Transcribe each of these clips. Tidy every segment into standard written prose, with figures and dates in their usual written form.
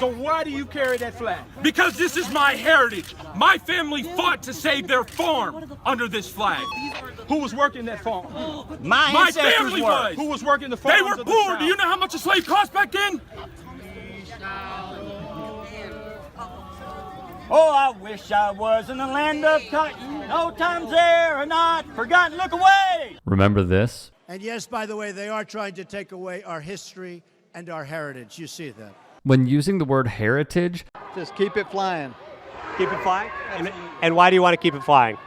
So why do you carry that flag? Because this is my heritage. My family fought to save their farm under this flag. Who was working that farm? My family was. Who was working the farm? They were poor. Do you know how much a slave cost back then? Oh, I wish I was in the land of cotton. No times there are not forgotten. Look away. Remember this? And yes, by the way, they are trying to take away our history and our heritage. You see that. When using the word heritage, just keep it flying. Keep it flying? And why do you want to keep it flying?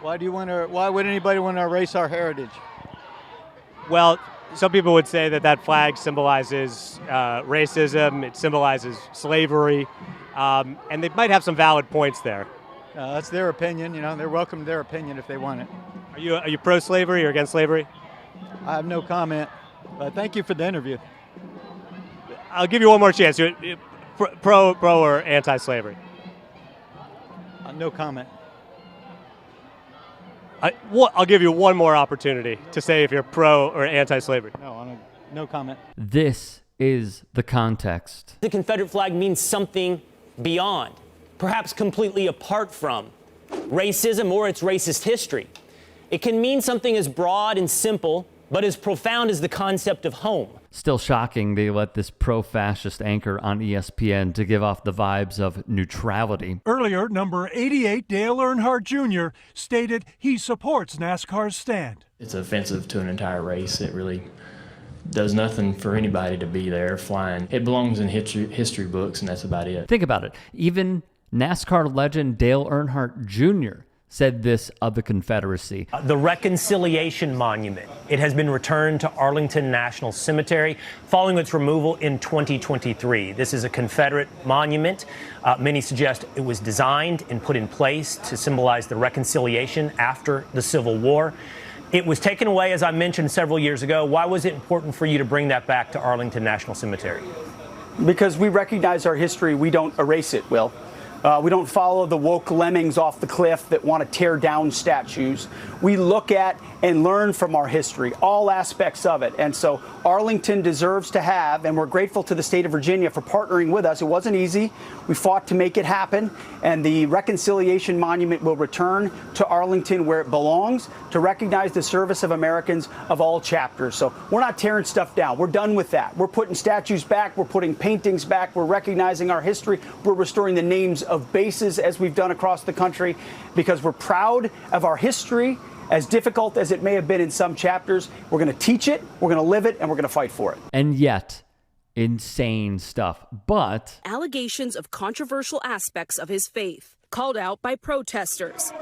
Why would anybody want to erase our heritage? Well, some people would say that flag symbolizes racism, it symbolizes slavery, and they might have some valid points there. That's their opinion, they're welcome to their opinion if they want it. Are you pro-slavery or against slavery? I have no comment, but thank you for the interview. I'll give you one more chance. Pro or anti-slavery? No comment. I'll give you one more opportunity to say if you're pro or anti-slavery. No comment. this is the context. The Confederate flag means something beyond, perhaps completely apart from, racism or its racist history. It can mean something as broad and simple, but as profound as the concept of home. Still shocking they let this pro-fascist anchor on ESPN to give off the vibes of neutrality. Earlier, number 88, Dale Earnhardt Jr., stated he supports NASCAR's stand. It's offensive to an entire race. It really does nothing for anybody to be there flying. It belongs in history books, and that's about it. Think about it. Even NASCAR legend Dale Earnhardt Jr. said this of the Confederacy. The Reconciliation Monument. It has been returned to Arlington National Cemetery following its removal in 2023. This is a Confederate monument. Many suggest it was designed and put in place to symbolize the reconciliation after the Civil War. It was taken away, as I mentioned, several years ago. Why was it important for you to bring that back to Arlington National Cemetery? Because we recognize our history. We don't erase it, Will. We don't follow the woke lemmings off the cliff that want to tear down statues. We look at and learn from our history, all aspects of it. And so Arlington deserves to have, and we're grateful to the state of Virginia for partnering with us. It wasn't easy. We fought to make it happen. And the Reconciliation Monument will return to Arlington where it belongs to recognize the service of Americans of all chapters. So we're not tearing stuff down. We're done with that. We're putting statues back. We're putting paintings back. We're recognizing our history. We're restoring the names of bases as we've done across the country because we're proud of our history. As difficult as it may have been in some chapters, we're going to teach it, we're going to live it, and we're going to fight for it. And yet, insane stuff. But allegations of controversial aspects of his faith called out by protesters.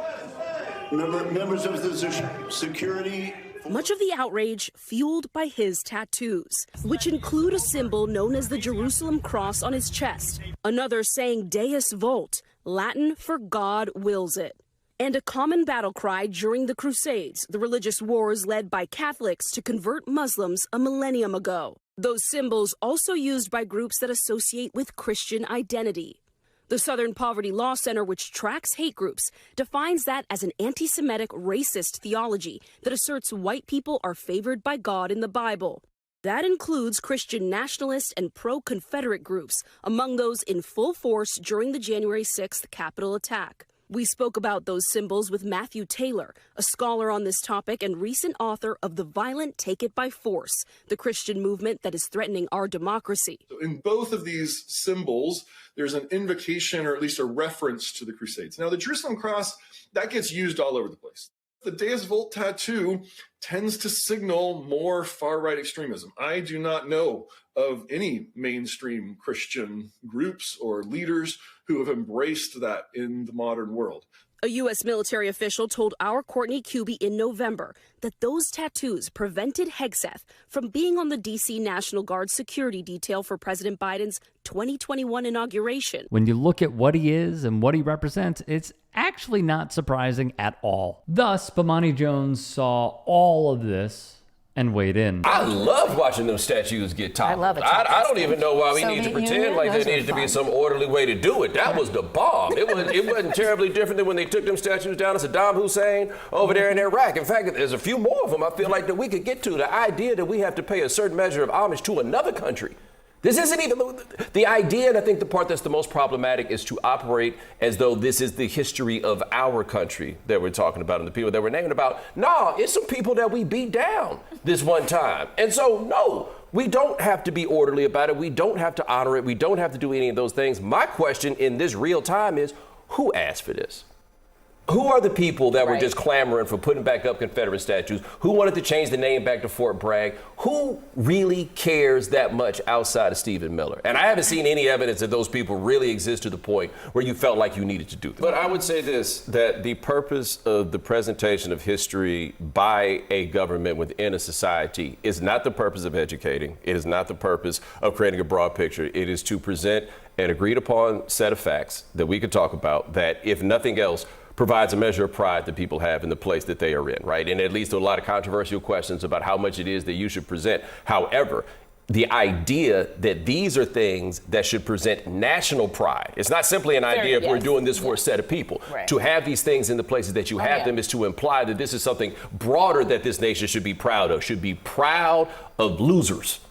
Members of the security. Much of the outrage fueled by his tattoos, which include a symbol known as the Jerusalem cross on his chest, another saying Deus Vult, Latin for God wills it, and a common battle cry during the Crusades, the religious wars led by Catholics to convert Muslims a millennium ago. Those symbols also used by groups that associate with Christian identity. The Southern Poverty Law Center, which tracks hate groups, defines that as an anti-Semitic racist theology that asserts white people are favored by God in the Bible. That includes Christian nationalist and pro-Confederate groups, among those in full force during the January 6th Capitol attack. We spoke about those symbols with Matthew Taylor, a scholar on this topic and recent author of The Violent Take It by Force, the Christian movement that is threatening our democracy. In both of these symbols, there's an invocation or at least a reference to the Crusades. Now, the Jerusalem cross, that gets used all over the place. The Deus Vult tattoo tends to signal more far-right extremism. I do not know of any mainstream Christian groups or leaders who have embraced that in the modern world. A U.S. military official told our Courtney Kuby in November that those tattoos prevented Hegseth from being on the D.C. National Guard security detail for President Biden's 2021 inauguration. when you look at what he is and what he represents, it's actually not surprising at all. Thus, Bomani Jones saw all of this and weighed in. I love watching them statues get toppled. I love it. I don't even know why we need to pretend like there needed to be some orderly way to do it. That was the bomb. It wasn't terribly different than when they took them statues down to Saddam Hussein over there in Iraq. In fact, there's a few more of them I feel like that we could get to. The idea that we have to pay a certain measure of homage to another country This isn't even the idea, and I think the part that's the most problematic is to operate as though this is the history of our country that we're talking about and the people that we're naming about. No, it's some people that we beat down this one time. And so, no, we don't have to be orderly about it. We don't have to honor it. We don't have to do any of those things. My question in this real time is, who asked for this? Who are the people that were just clamoring for putting back up Confederate statues? Who wanted to change the name back to Fort Bragg? Who really cares that much outside of Stephen Miller? And I haven't seen any evidence that those people really exist to the point where you felt like you needed to do that. But I would say this, that the purpose of the presentation of history by a government within a society is not the purpose of educating. It is not the purpose of creating a broad picture. It is to present an agreed upon set of facts that we could talk about that, if nothing else, provides a measure of pride that people have in the place that they are in, right? And it leads to a lot of controversial questions about how much it is that you should present. However, the idea that these are things that should present national pride. It's not simply an idea if we're doing this for a set of people. Right. To have these things in the places that you have them is to imply that this is something broader that this nation should be proud of, should be proud of losers.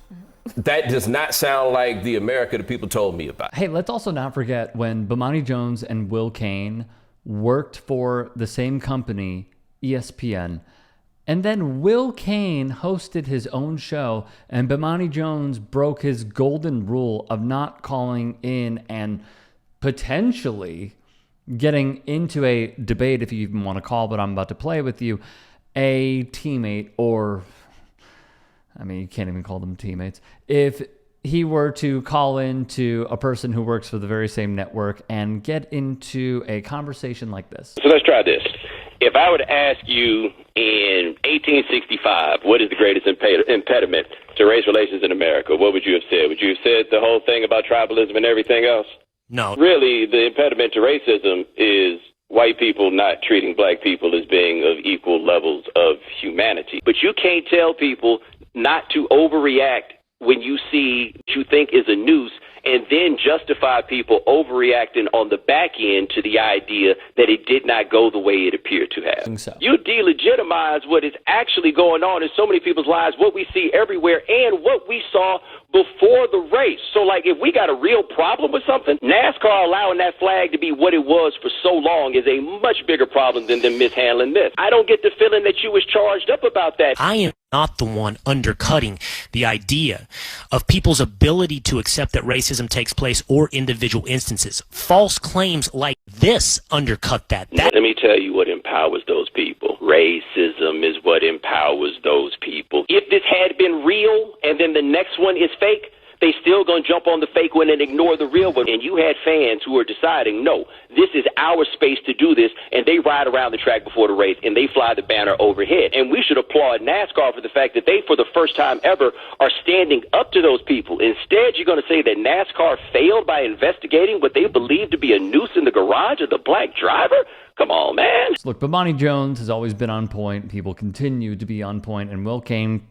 That does not sound like the America that people told me about. Hey, let's also not forget when Bomani Jones and Will Cain worked for the same company, ESPN, and then Will Cain hosted his own show, and Bomani Jones broke his golden rule of not calling in and potentially getting into a debate, if you even want to call what I'm about to play with you, a teammate, or, I mean, you can't even call them teammates. If he were to call in to a person who works for the very same network and get into a conversation like this. So let's try this. If I were to ask you in 1865, what is the greatest impediment to race relations in America, what would you have said? Would you have said the whole thing about tribalism and everything else? No. Really, the impediment to racism is white people not treating black people as being of equal levels of humanity. But you can't tell people not to overreact when you see what you think is a noose, and then justify people overreacting on the back end to the idea that it did not go the way it appeared to have. You delegitimize what is actually going on in so many people's lives, what we see everywhere, and what we saw before the race. So, like, if we got a real problem with something, NASCAR allowing that flag to be what it was for so long is a much bigger problem than them mishandling this. I don't get the feeling that you was charged up about that. I am not the one undercutting the idea of people's ability to accept that racism takes place or individual instances. False claims like this undercut that. Let me tell you what empowers those people. Racism is what empowers those people. If this had been real and then the next one is fake, they still gonna jump on the fake one and ignore the real one. And you had fans who are deciding, no, this is our space to do this, and they ride around the track before the race and they fly the banner overhead. And we should applaud NASCAR for the fact that they, for the first time ever, are standing up to those people. Instead, you're gonna say that NASCAR failed by investigating what they believe to be a noose in the garage of the black driver? Come on, man. Look, Bomani Jones has always been on point. People continue to be on point, and Will Cain,